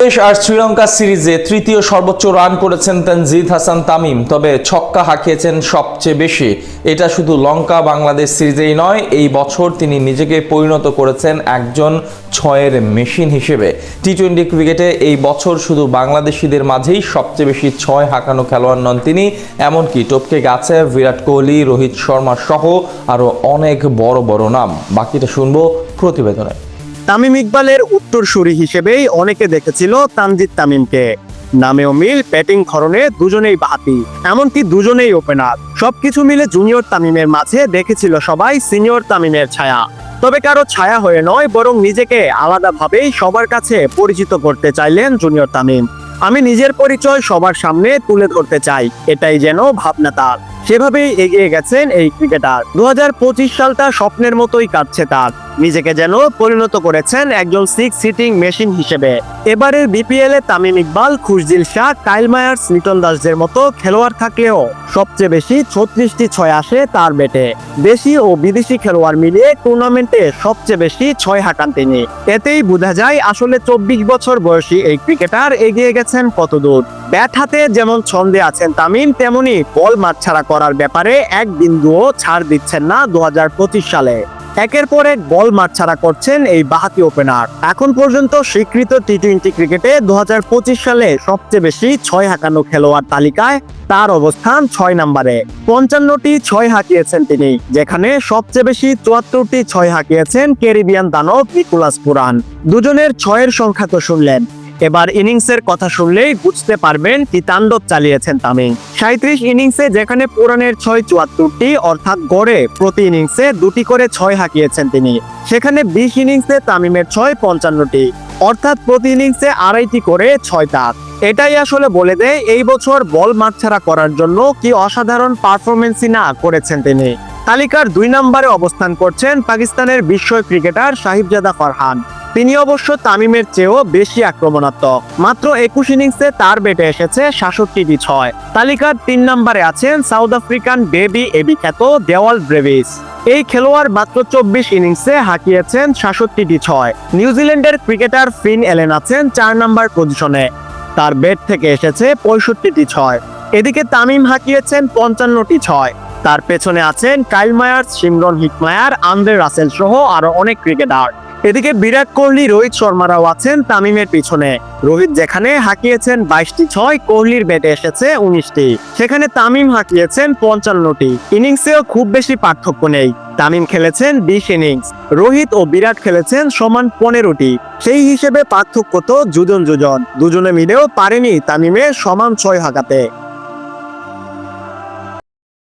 বাংলাদেশ আর শ্রীলঙ্কা সিরিজে তৃতীয় সর্বোচ্চ রান করেছেন তানজিদ হাসান তামিম। তবে ছক্কা হাঁকিয়েছেন সবচেয়ে বেশি। এটা শুধু লঙ্কা বাংলাদেশ সিরিজেই নয়, এই বছর তিনি নিজেকে পরিণত করেছেন একজন ছয়ের মেশিন হিসেবে। টি-20 ক্রিকেটে এই বছর শুধু বাংলাদেশিদের মাঝেই সবচেয়ে বেশি ছয় হাঁকানো খেলোয়াড় নন তিনি, এমনকি টপকে গেছে বিরাট কোহলি, রোহিত শর্মা সহ আরও অনেক বড় বড় নাম। বাকিটা শুনবো প্রতিবেদনে। তামিম ইকবালের উত্তরসূরি হিসেবেই অনেকে দেখেছিল তানজিদ তামিমকে। নামেও মিল, ব্যাটিং ধরনে দুজনেই বাহাতি, এমনকি দুজনেই ওপেনার। সবকিছু মিলে জুনিয়র তামিমের মাঝে দেখেছিল সবাই সিনিয়র তামিমের ছায়া। তবে কারো ছায়া হয়ে নয়, বরং নিজেকে আলাদাভাবেই সবার কাছে পরিচিত করতে চাইলেন জুনিয়র তামিম। আমি নিজের পরিচয় সবার সামনে তুলে ধরতে চাই, এটাই যেন ভাবনা তার। সেভাবেই এগিয়ে গেছেন এই ক্রিকেটার। 2025 সালটা স্বপ্নের মতোই কাটছে তার। নিজেকে যেন পরিণত করেছেন একজন সিক্স সিটিং মেশিন হিসেবে। এবারের বিপিএল এ তামিম ইকবাল, খুশদিল শাহ, কাইল মায়ার্স, লিটন দাসদের মতো খেলোয়াড় থাকলেও সবচেয়ে বেশি 36টি ছয় আসে তার ব্যাটে। দেশি ও বিদেশি খেলোয়াড় মিলিয়ে টুর্নামেন্টে সবচেয়ে বেশি ছয় হাঁকান তিনি। এতেই বোঝা যায় আসলে 24 বছর বয়সী এই ক্রিকেটার এগিয়ে গেছেন কতদূর। ব্যাট হাতে যেমন ছন্দে আছেন তামিম, তেমনি বল মাঠছাড়া করার ব্যাপারে এক বিন্দুও ছাড় দিচ্ছেন না 2025 সালে। একের পর এক বল মাঠছাড়া করছেন এই বাহাতি ওপেনার। এখন পর্যন্ত স্বীকৃত টি-20 ক্রিকেটে 2025 সালে সবচেয়ে বেশি ছয় হাঁকানো খেলোয়াড় তালিকায় তার অবস্থান 6 নম্বরে। 55টি ছয় হাঁকিয়েছেন তিনি, যেখানে সবচেয়ে বেশি 74টি ছয় হাঁকিয়েছেন ক্যারিবিয়ান দানব নিকোলাস পুরান। দুজনের ছয়ের সংখ্যা তো শুনলেন, এবার ইনিংসের কথা শুনলেই বুঝতে পারবেন কি তাণ্ডব চালিয়েছেন তামিম। 37 ইনিংসে যেখানে পুরানের ছয় 74টি, অর্থাৎ গড়ে প্রতি ইনিংসে দুটি করে ছয় হাঁকিয়েছেন তিনি, সেখানে 20 ইনিংসে তামিমের ছয় 55টি, অর্থাৎ প্রতি ইনিংসে আড়াইটি করে ছয় তার। এটাই আসলে বলে দেয় এই বছর বল মাঠছাড়া করার জন্য কি অসাধারণ পারফরমেন্সই না করেছেন তিনি। তালিকার 2 নম্বরে অবস্থান করছেন পাকিস্তানের বিস্ময় ক্রিকেটার সাহিবজাদা ফারহান। তিনি অবশ্য তামিমের চেয়েও বেশি আক্রমণাত্মক। মাত্র 21 ইনিংসে তার ব্যাটে এসেছে 66টি ছয়। তালিকার 3 নম্বরে আছেন সাউথ আফ্রিকান বেবি এবি খ্যাত দেওয়াল ব্রেভিস। এই খেলোয়াড় মাত্র 24 ইনিংসে হাঁকিয়েছেন 66টি ছয়। নিউজিল্যান্ডের ক্রিকেটার ফিন এলেন আছেন 4 নম্বর পজিশনে, তার ব্যাট থেকে এসেছে 65টি ছয়। এদিকে তামিম হাঁকিয়েছেন 55টি ছয়। তার পেছনে আছেন Kyle Myers, Shimron Hetmyer, Andre Russell সহ আরো অনেক ক্রিকেটার। এদিকে বিরাট কোহলি, রোহিত শর্মারাও আছেন তামিমের পিছনে। রোহিত যেখানে হাঁকিয়েছেন 22টি ছয়, কোহলির ব্যাটে এসেছে 19টি, সেখানে তামিম হাঁকিয়েছেন 55টি। ইনিংসেও খুব বেশি পার্থক্য নেই। তামিম খেলেছেন 20 ইনিংস, রোহিত ও বিরাট খেলেছেন সমান 15টি। সেই হিসেবে পার্থক্য তো যুজন। দুজনে মিলেও পারেনি তামিমের সমান ছয় হাঁকাতে।